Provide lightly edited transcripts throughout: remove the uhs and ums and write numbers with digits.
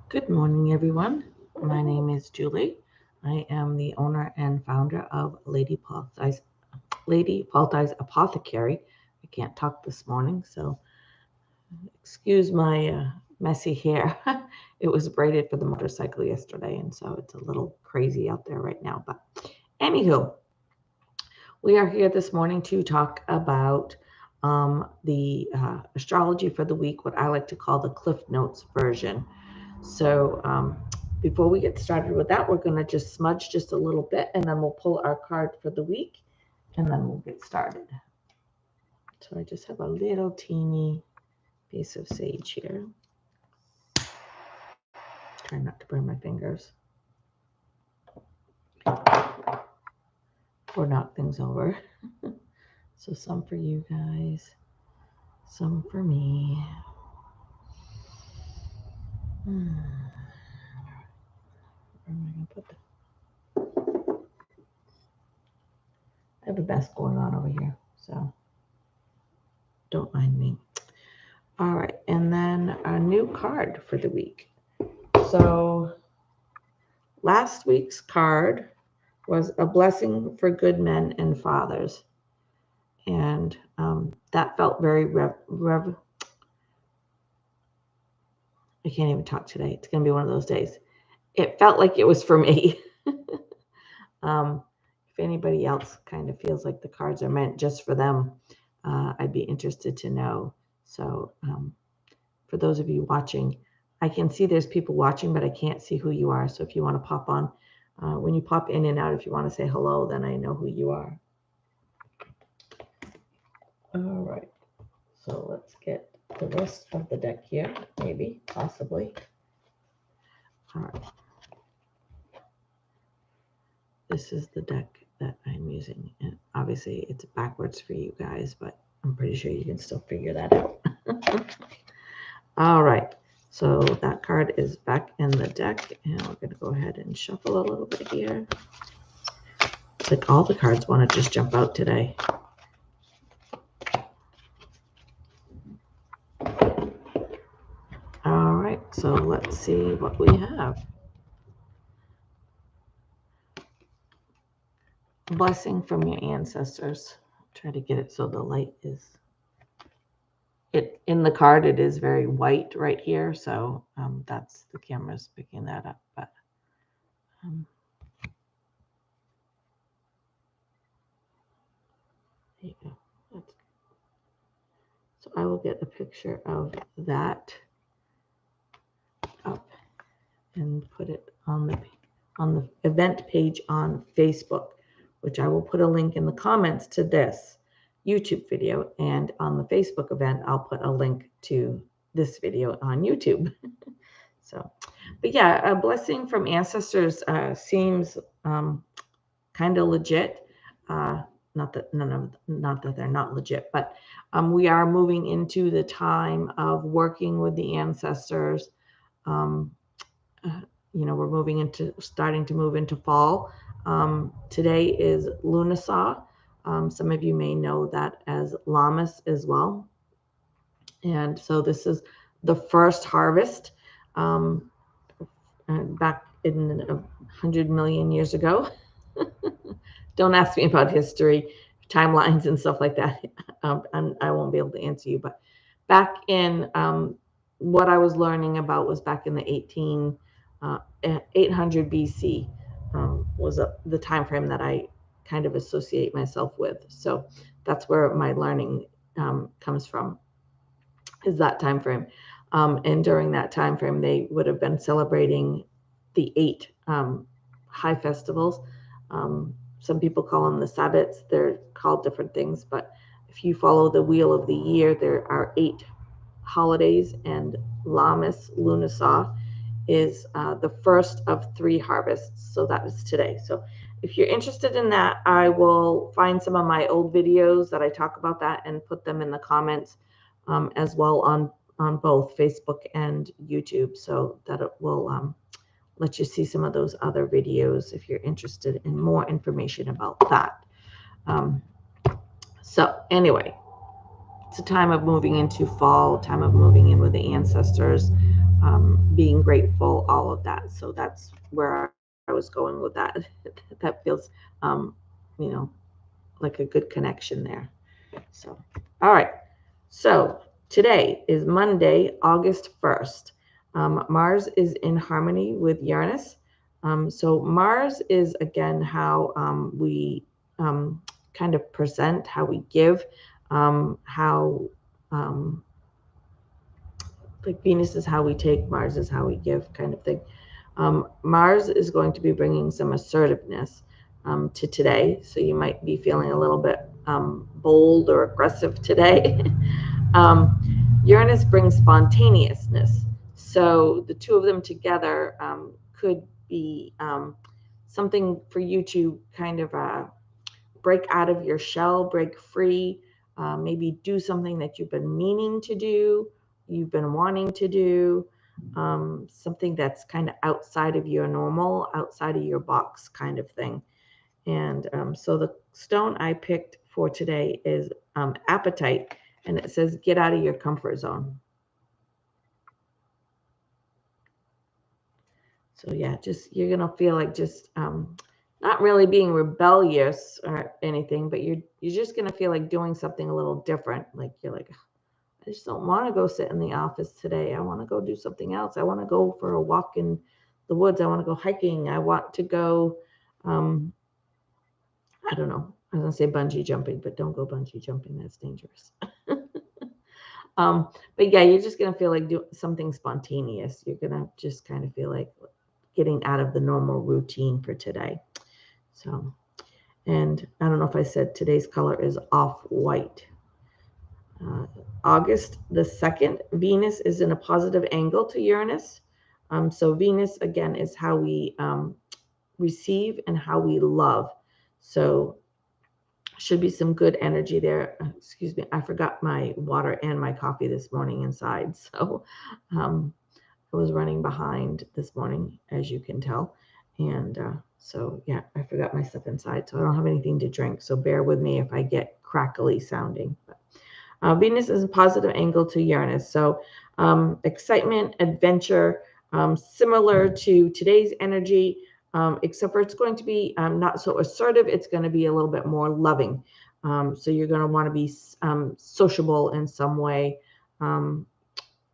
Good morning, everyone. My name is Julie. I am the owner and founder of Lady Paltai's Apothecary. I can't talk this morning, so excuse my messy hair. It was braided for the motorcycle yesterday, and so it's a little crazy out there right now. But anywho, we are here this morning to talk about the astrology for the week, what I like to call the Cliff Notes version. So before we get started with that, we're going to just smudge just a little bit, and then we'll pull our card for the week, and then we'll get started. So I just have a little teeny piece of sage here. Try not to burn my fingers or knock things over. So some for you guys, some for me. Where am I going to put that? I have a mess going on over here, so don't mind me. All right, and then a new card for the week. So last week's card was a blessing for good men and fathers. And that felt very I can't even talk today. It's going to be one of those days. It felt like it was for me. If anybody else kind of feels like the cards are meant just for them, I'd be interested to know. So for those of you watching, I can see there's people watching, but I can't see who you are. So if you want to pop on, when you pop in and out, if you want to say hello, then I know who you are. All right. So let's get the rest of the deck here, maybe, possibly. All right. This is the deck that I'm using. And obviously it's backwards for you guys, but I'm pretty sure you can still figure that out. All right. So that card is back in the deck, and we're going to go ahead and shuffle a little bit here. It's like all the cards want to just jump out today. All right, so let's see what we have. Blessing from your ancestors. Try to get it so the light is... in the card, it is very white right here, so that's the camera's picking that up. But there you go. So I will get a picture of that up and put it on the event page on Facebook, which I will put a link in the comments to this YouTube video, and on the Facebook event, I'll put a link to this video on YouTube. So, but yeah, a blessing from ancestors seems kind of legit. Not that they're not legit, but we are moving into the time of working with the ancestors. We're starting to move into fall. Today is lunar. Some of you may know that as Lammas as well. And so this is the first harvest back in 100 million years ago. Don't ask me about history, timelines, and stuff like that. And I won't be able to answer you. But back in what I was learning about was back in the 800 BC was the time frame that I kind of associate myself with. So that's where my learning comes from, is that time frame. And during that time frame, they would have been celebrating the 8 high festivals. Some people call them the Sabbats. They're called different things, but if you follow the wheel of the year, there are 8 holidays, and Lammas, Lunar, is the first of 3 harvests. So that is today. So if you're interested in that, I will find some of my old videos that I talk about that and put them in the comments as well on both Facebook and YouTube, so that it will let you see some of those other videos if you're interested in more information about that. So anyway, it's a time of moving into fall, time of moving in with the ancestors. being grateful, all of that. So that's where I was going with that. That feels, um, you know, like a good connection there. So, all right. So today is Monday, August 1st. Mars is in harmony with Uranus. So Mars is again how we kind of present, how we give, how like Venus is how we take, Mars is how we give, kind of thing. Mars is going to be bringing some assertiveness to today. So you might be feeling a little bit bold or aggressive today. Uranus brings spontaneousness. So the two of them together could be something for you to kind of break out of your shell, break free, maybe do something that you've been meaning to do, you've been wanting to do, something that's kind of outside of your normal, outside of your box kind of thing. And so the stone I picked for today is apatite, and it says get out of your comfort zone. So yeah, just you're gonna feel like just not really being rebellious or anything, but you're just gonna feel like doing something a little different. Like you're like, I just don't want to go sit in the office today. I want to go do something else. I want to go for a walk in the woods. I want to go hiking. I want to go. I don't know. I was gonna say bungee jumping, but don't go bungee jumping. That's dangerous. But yeah, you're just gonna feel like doing something spontaneous. You're gonna just kind of feel like getting out of the normal routine for today. So, and I don't know if I said today's color is off-white. August the 2nd, Venus is in a positive angle to Uranus. So Venus, again, is how we receive and how we love. So should be some good energy there. Excuse me, I forgot my water and my coffee this morning inside. So I was running behind this morning, as you can tell. And so, yeah, I forgot my stuff inside. So I don't have anything to drink. So bear with me if I get crackly sounding. But, Venus is a positive angle to Uranus. So excitement, adventure, similar to today's energy, except for it's going to be not so assertive. It's going to be a little bit more loving. So you're going to want to be sociable in some way.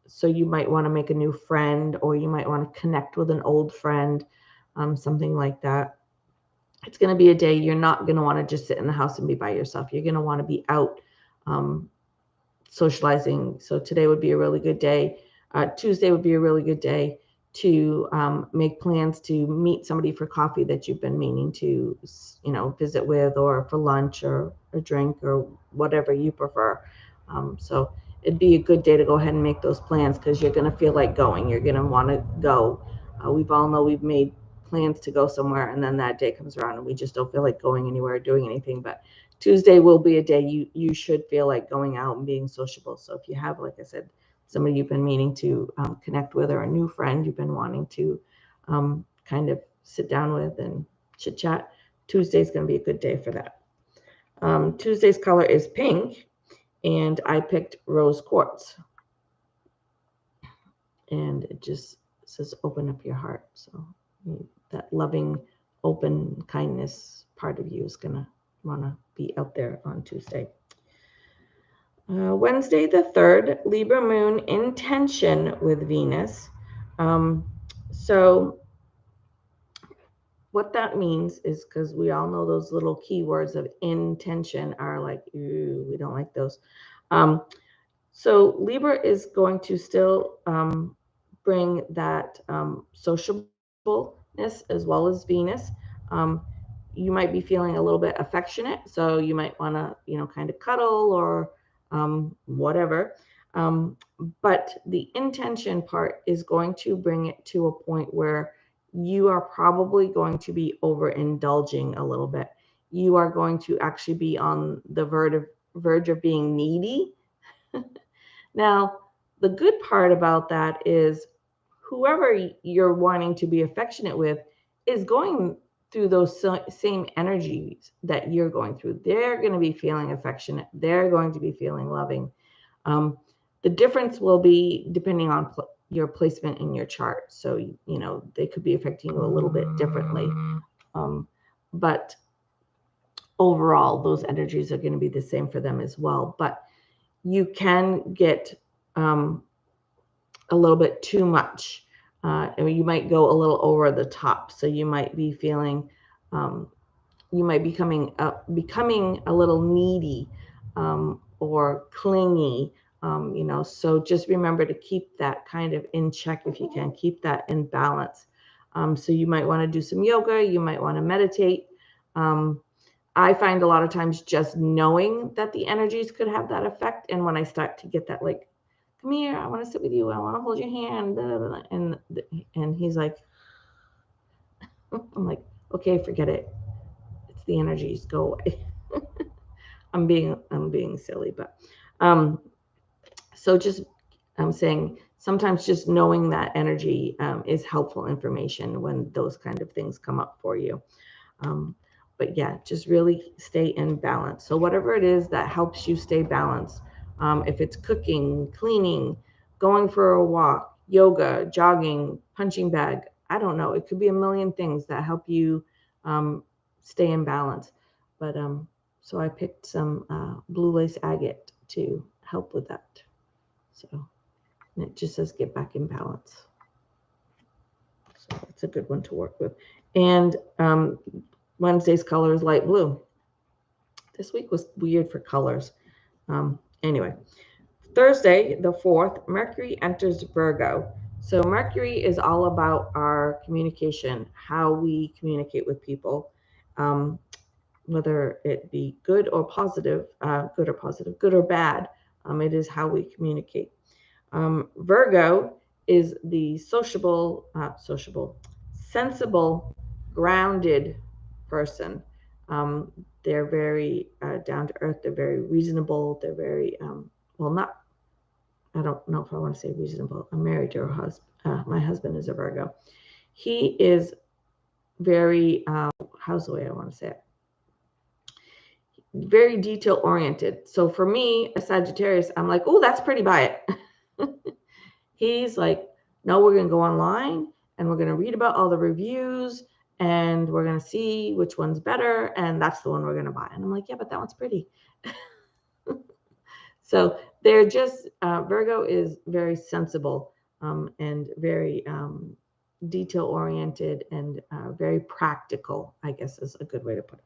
So you might want to make a new friend, or you might want to connect with an old friend, something like that. It's going to be a day you're not going to want to just sit in the house and be by yourself. You're going to want to be out socializing. So today would be a really good day. Tuesday would be a really good day to make plans to meet somebody for coffee that you've been meaning to, visit with, or for lunch or a drink or whatever you prefer. So it'd be a good day to go ahead and make those plans, because you're going to feel like going. You're going to want to go. We've all know we've made plans to go somewhere, and then that day comes around and we just don't feel like going anywhere or doing anything. But Tuesday will be a day you should feel like going out and being sociable. So if you have, like I said, somebody you've been meaning to connect with, or a new friend you've been wanting to kind of sit down with and chit chat, Tuesday's going to be a good day for that. Tuesday's color is pink, and I picked rose quartz. And it just says open up your heart. So that loving, open kindness part of you is going to want to be out there on Tuesday. Wednesday the 3rd, Libra moon in tension with Venus. So what that means is, because we all know those little keywords of intention are like, ooh, we don't like those. So Libra is going to still bring that sociableness as well as Venus. You might be feeling a little bit affectionate, so you might want to, kind of cuddle or whatever. But the intention part is going to bring it to a point where you are probably going to be overindulging a little bit. You are going to actually be on the verge of being needy. Now, the good part about that is whoever you're wanting to be affectionate with is going through those same energies that you're going through. They're going to be feeling affectionate. They're going to be feeling loving. The difference will be depending on your placement in your chart. So, they could be affecting you a little bit differently. But overall, those energies are going to be the same for them as well. But you can get a little bit too much. You might go a little over the top. So you might be feeling, you might be becoming a little needy or clingy. So just remember to keep that kind of in check if you can, keep that in balance. So you might want to do some yoga, you might want to meditate. I find a lot of times just knowing that the energies could have that effect. And when I start to get that, like, come here, I want to sit with you, I want to hold your hand, blah, blah, blah, and he's like, I'm like, okay, forget it. It's the energies, go away. I'm being silly, but so just I'm saying sometimes just knowing that energy is helpful information when those kind of things come up for you. But yeah, just really stay in balance. So whatever it is that helps you stay balanced, if it's cooking, cleaning, going for a walk, yoga, jogging, punching bag, I don't know. It could be a million things that help you stay in balance. But so I picked some blue lace agate to help with that. So and it just says get back in balance. So it's a good one to work with. And Wednesday's color is light blue. This week was weird for colors. Anyway, Thursday, the 4th, Mercury enters Virgo. So Mercury is all about our communication, how we communicate with people, whether it be good or positive, good or bad. It is how we communicate. Virgo is the sociable, sensible, grounded person. They're very down to earth. They're very reasonable. They're very, I don't know if I want to say reasonable. I'm married to a husband. My husband is a Virgo. He is very, how's the way I want to say it? Very detail oriented. So for me, a Sagittarius, I'm like, oh, that's pretty, buy it. He's like, no, we're going to go online and we're going to read about all the reviews and we're going to see which one's better. And that's the one we're going to buy. And I'm like, yeah, but that one's pretty. So they're just, Virgo is very sensible and very detail oriented and very practical, I guess is a good way to put it.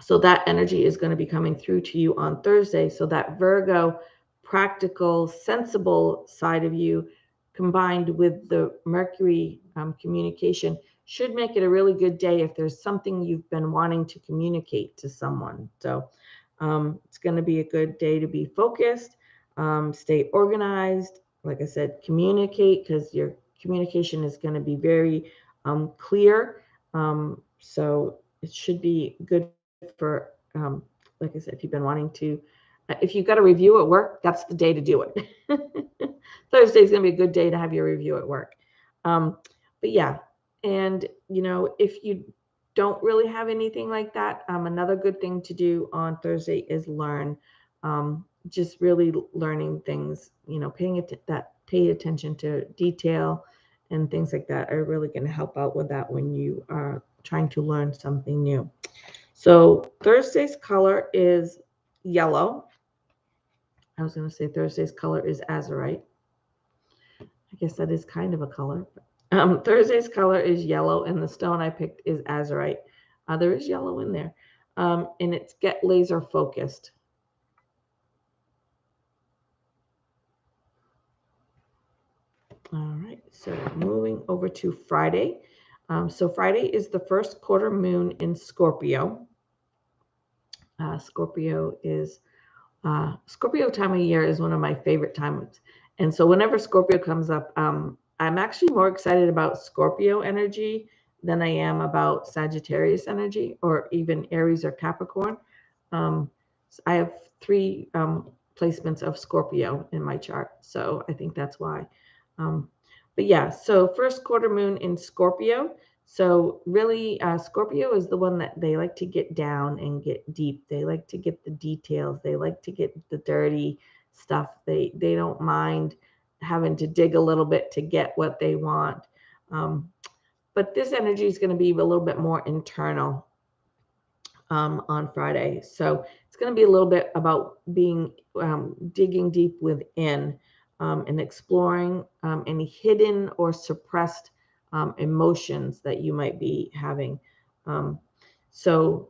So that energy is going to be coming through to you on Thursday. So that Virgo, practical, sensible side of you combined with the Mercury communication should make it a really good day if there's something you've been wanting to communicate to someone. So it's going to be a good day to be focused, stay organized. Like I said, communicate because your communication is going to be very clear. So it should be good for, like I said, if you've been wanting to, if you've got a review at work, that's the day to do it. Thursday is going to be a good day to have your review at work. But yeah, and if you don't really have anything like that, another good thing to do on Thursday is learn. Just really learning things, pay attention to detail and things like that are really going to help out with that when you are trying to learn something new. So Thursday's color is yellow. I was going to say Thursday's color is azurite. I guess that is kind of a color. Thursday's color is yellow, and the stone I picked is azurite. There is yellow in there, and it's get laser focused. All right, so moving over to Friday. So Friday is the first quarter moon in Scorpio. Scorpio time of year is one of my favorite times. And so whenever Scorpio comes up, I'm actually more excited about Scorpio energy than I am about Sagittarius energy or even Aries or Capricorn. I have 3 placements of Scorpio in my chart. So I think that's why. But yeah, so first quarter moon in Scorpio. So really, Scorpio is the one that they like to get down and get deep. They like to get the details. They like to get the dirty stuff. They don't mind having to dig a little bit to get what they want. But this energy is going to be a little bit more internal on Friday. So it's going to be a little bit about being digging deep within and exploring any hidden or suppressed emotions that you might be having. So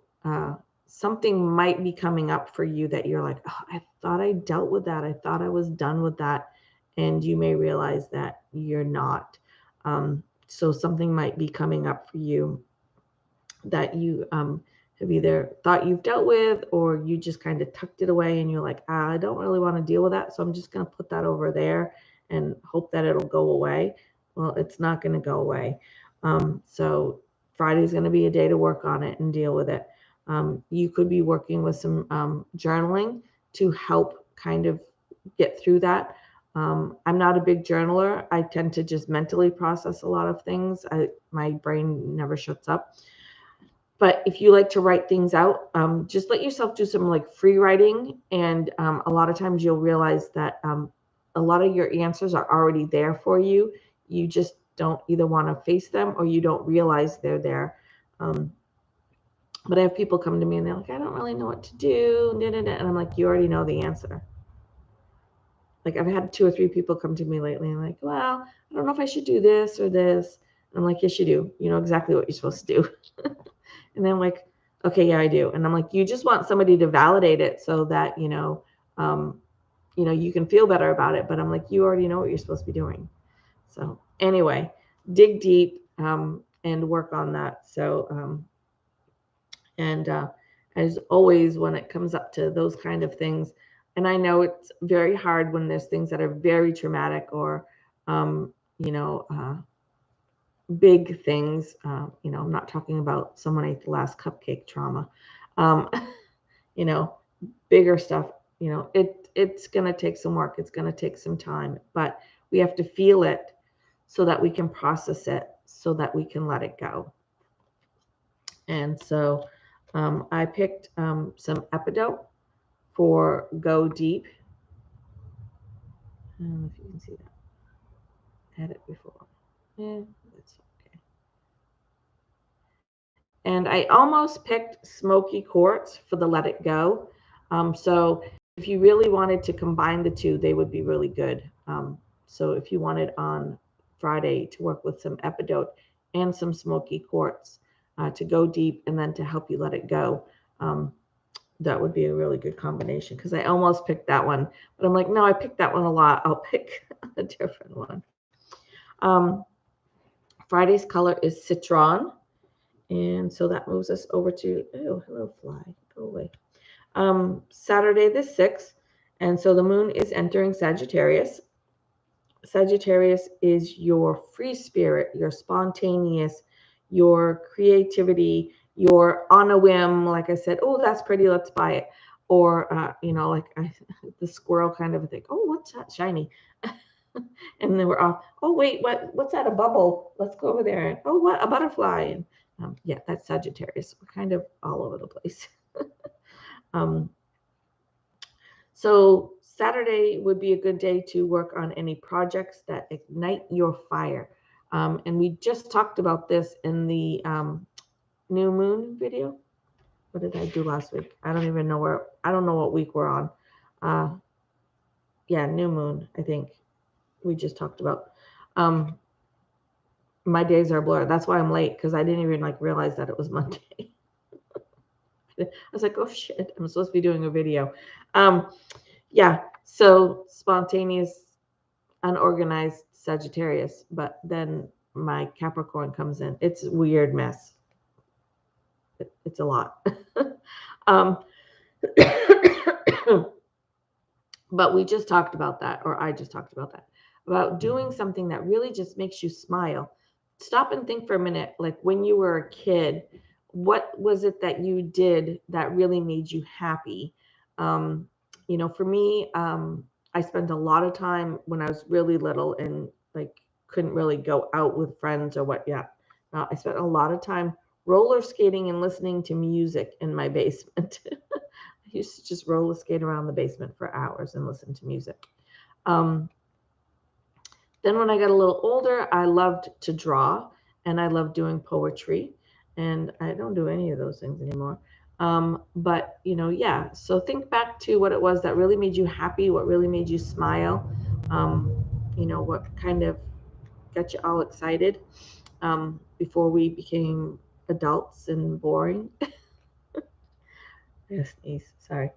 something might be coming up for you that you're like, oh, I thought I dealt with that. I thought I was done with that. And you may realize that you're not. So something might be coming up for you that you have either thought you've dealt with, or you just kind of tucked it away and you're like, I don't really want to deal with that. So I'm just going to put that over there and hope that it'll go away. Well, it's not going to go away. So Friday's going to be a day to work on it and deal with it. You could be working with some journaling to help kind of get through that. I'm not a big journaler. I tend to just mentally process a lot of things. My brain never shuts up. But if you like to write things out, just let yourself do some like free writing. And a lot of times you'll realize that a lot of your answers are already there for you. You just don't either want to face them or you don't realize they're there. But I have people come to me and they're like, I don't really know what to do. And I'm like, you already know the answer. Like I've had 2 or 3 people come to me lately and like, well, I don't know if I should do this or this. I'm like, yes, you do. You know exactly what you're supposed to do. And then I'm like, okay, yeah, I do. And I'm like, you just want somebody to validate it so that, you can feel better about it. But I'm like, you already know what you're supposed to be doing. So anyway, dig deep and work on that. So, as always, when it comes up to those kind of things, and I know it's very hard when there's things that are very traumatic or, big things. I'm not talking about someone ate the last cupcake trauma. Bigger stuff. It's going to take some work. It's going to take some time, but we have to feel it so that we can process it, so that we can let it go. And so I picked some epidote for Go Deep. I don't know if you can see that. I had it before. Yeah, that's okay. And I almost picked Smoky Quartz for the Let It Go. So if you really wanted to combine the two, they would be really good. So if you wanted on Friday to work with some epidote and some Smoky Quartz to go deep and then to help you let it go, that would be a really good combination, because I almost picked that one. But I'm like, no, I picked that one a lot. I'll pick a different one. Friday's color is Citron. And so that moves us over to, oh, hello, fly, go away. Saturday the 6th. And so the moon is entering Sagittarius. Sagittarius is your free spirit, your spontaneous, your creativity, your on a whim, like I said, oh, that's pretty, let's buy it. Or, the squirrel kind of thing, oh, what's that shiny? And then we're off, oh, wait, what's that, a bubble? Let's go over there. And, oh, what, a butterfly? And yeah, that's Sagittarius. We're kind of all over the place. So Saturday would be a good day to work on any projects that ignite your fire. And we just talked about this in the new moon video. What did I do last week? I don't even know I don't know what week we're on. Yeah, new moon, I think we just talked about. My days are blurred. That's why I'm late, because I didn't even realize that it was Monday. I was like, oh shit, I'm supposed to be doing a video. Yeah, so spontaneous, unorganized Sagittarius, but then my Capricorn comes in. It's a weird mess. It's a lot. But we just talked about that, or I just talked about that, about doing something that really just makes you smile. Stop and think for a minute, like when you were a kid, what was it that you did that really made you happy? For me, I spent a lot of time when I was really little and couldn't really go out with friends or what. Yeah. I spent a lot of time roller skating and listening to music in my basement. I used to just roller skate around the basement for hours and listen to music. Then when I got a little older, I loved to draw and I loved doing poetry. And I don't do any of those things anymore. But, yeah. So think back to what it was that really made you happy, what really made you smile, what kind of got you all excited before we became adults and boring. Yes, sorry.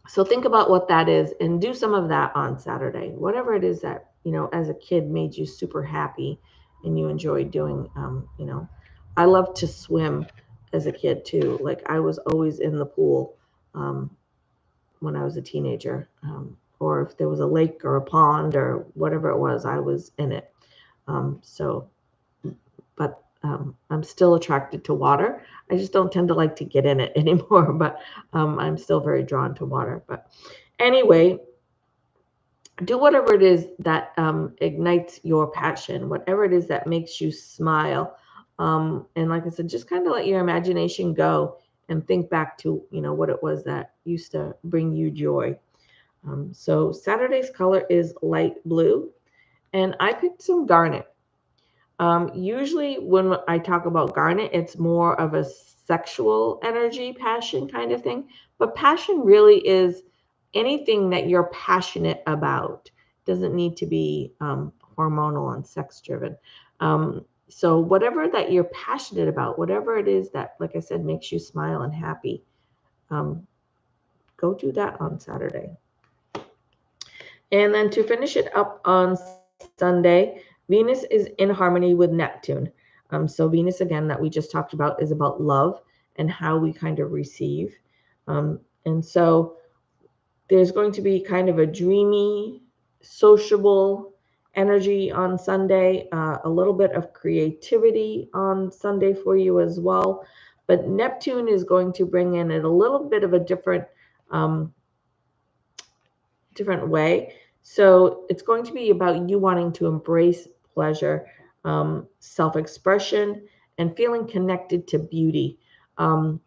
So think about what that is and do some of that on Saturday. Whatever it is that, as a kid made you super happy and you enjoyed doing, I loved to swim as a kid too. Like I was always in the pool when I was a teenager. Or if there was a lake or a pond or whatever it was, I was in it. But I'm still attracted to water. I just don't tend to like to get in it anymore, but I'm still very drawn to water. But anyway, do whatever it is that ignites your passion, whatever it is that makes you smile. And like I said, just kind of let your imagination go and think back to, what it was that used to bring you joy. So Saturday's color is light blue, and I picked some garnet. Usually when I talk about garnet, it's more of a sexual energy, passion kind of thing. But passion really is anything that you're passionate about. Doesn't need to be hormonal and sex driven. So whatever that you're passionate about, whatever it is that, like I said, makes you smile and happy, go do that on Saturday. And then to finish it up on Sunday, Venus is in harmony with Neptune. So Venus, again, that we just talked about, is about love and how we kind of receive. And so there's going to be kind of a dreamy, sociable energy on Sunday, a little bit of creativity on Sunday for you as well. But Neptune is going to bring in it a little bit of a different way. So it's going to be about you wanting to embrace pleasure, self-expression, and feeling connected to beauty. That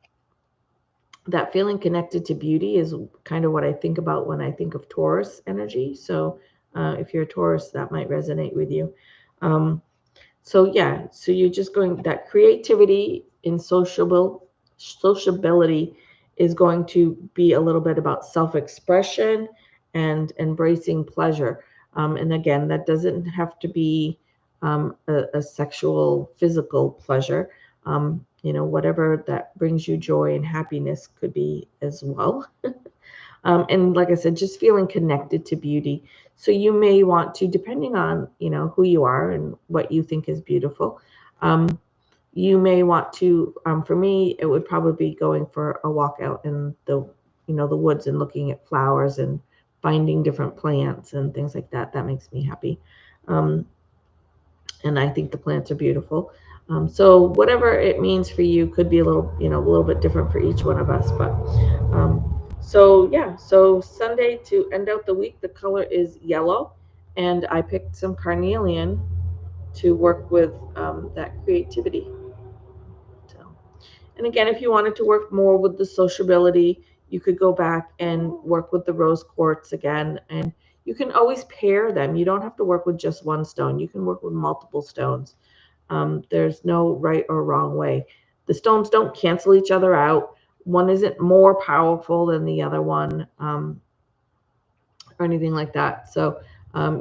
feeling connected to beauty is kind of what I think about when I think of Taurus energy. So if you're a Taurus, that might resonate with you. So you're just going, that creativity in sociability is going to be a little bit about self-expression and embracing pleasure. And again, that doesn't have to be a sexual, physical pleasure. Whatever that brings you joy and happiness could be as well. And like I said, just feeling connected to beauty. So you may want to, depending on, who you are and what you think is beautiful, you may want to, for me, it would probably be going for a walk out in the woods and looking at flowers and finding different plants and things like that. That makes me happy. And I think the plants are beautiful. So whatever it means for you could be a little bit different for each one of us. But so Sunday, to end out the week, the color is yellow, and I picked some carnelian to work with that creativity. So, and again, if you wanted to work more with the sociability, you could go back and work with the rose quartz again, and you can always pair them. You don't have to work with just one stone. You can work with multiple stones. There's no right or wrong way. The stones don't cancel each other out. One isn't more powerful than the other one, or anything like that. So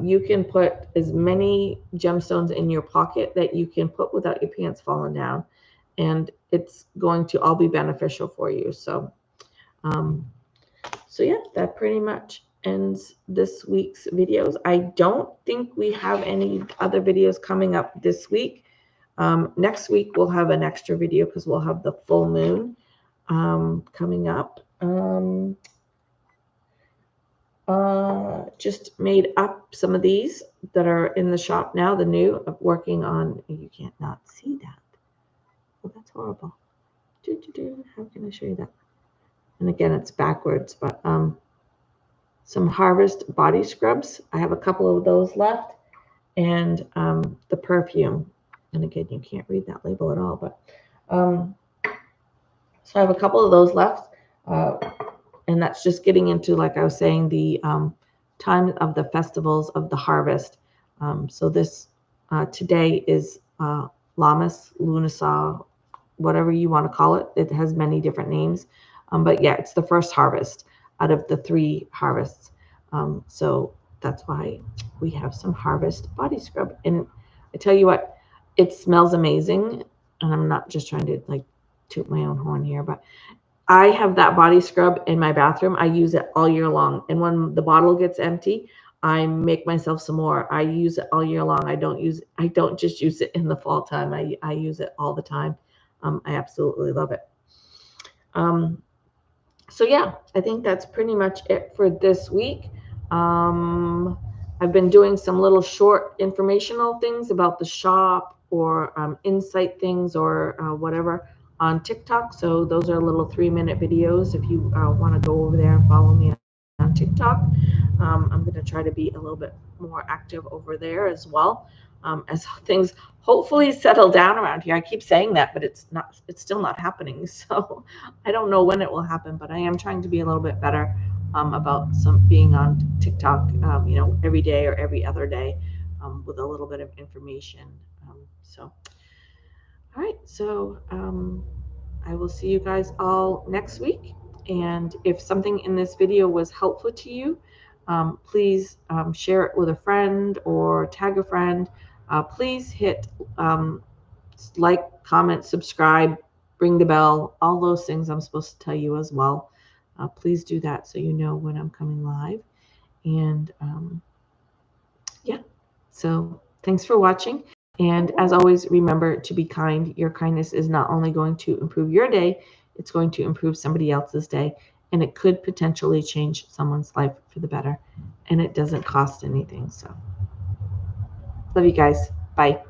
you can put as many gemstones in your pocket that you can put without your pants falling down, and it's going to all be beneficial for you. So that pretty much ends this week's videos. I don't think we have any other videos coming up this week. Next week we'll have an extra video because we'll have the full moon coming up. Just made up some of these that are in the shop now, the new, working on. You can't not see that. Oh, that's horrible. How can I show you that? And again, it's backwards, but some Harvest body scrubs. I have a couple of those left, and the perfume. And again, you can't read that label at all, but so I have a couple of those left, and that's just getting into, like I was saying, the time of the festivals of the harvest. So this today is Lammas, Lunasa, whatever you want to call it. It has many different names. But yeah, it's the first harvest out of the 3 harvests. So that's why we have some harvest body scrub. And I tell you what, it smells amazing. And I'm not just trying to like toot my own horn here, but I have that body scrub in my bathroom. I use it all year long. And when the bottle gets empty, I make myself some more. I use it all year long. I don't just use it in the fall time. I use it all the time. I absolutely love it. So yeah, I think that's pretty much it for this week. I've been doing some little short informational things about the shop or insight things or whatever on TikTok. So those are little 3-minute videos if you want to go over there and follow me on TikTok. I'm going to try to be a little bit more active over there as well, as things hopefully settle down around here. I keep saying that, but it's still not happening. So I don't know when it will happen, but I am trying to be a little bit better about being on TikTok, every day or every other day with a little bit of information. So, all right. So I will see you guys all next week. And if something in this video was helpful to you, please share it with a friend or tag a friend. Please hit like, comment, subscribe, ring the bell, all those things I'm supposed to tell you as well. Please do that so you know when I'm coming live. And yeah, so thanks for watching. And as always, remember to be kind. Your kindness is not only going to improve your day, it's going to improve somebody else's day. And it could potentially change someone's life for the better. And it doesn't cost anything. So love you guys. Bye.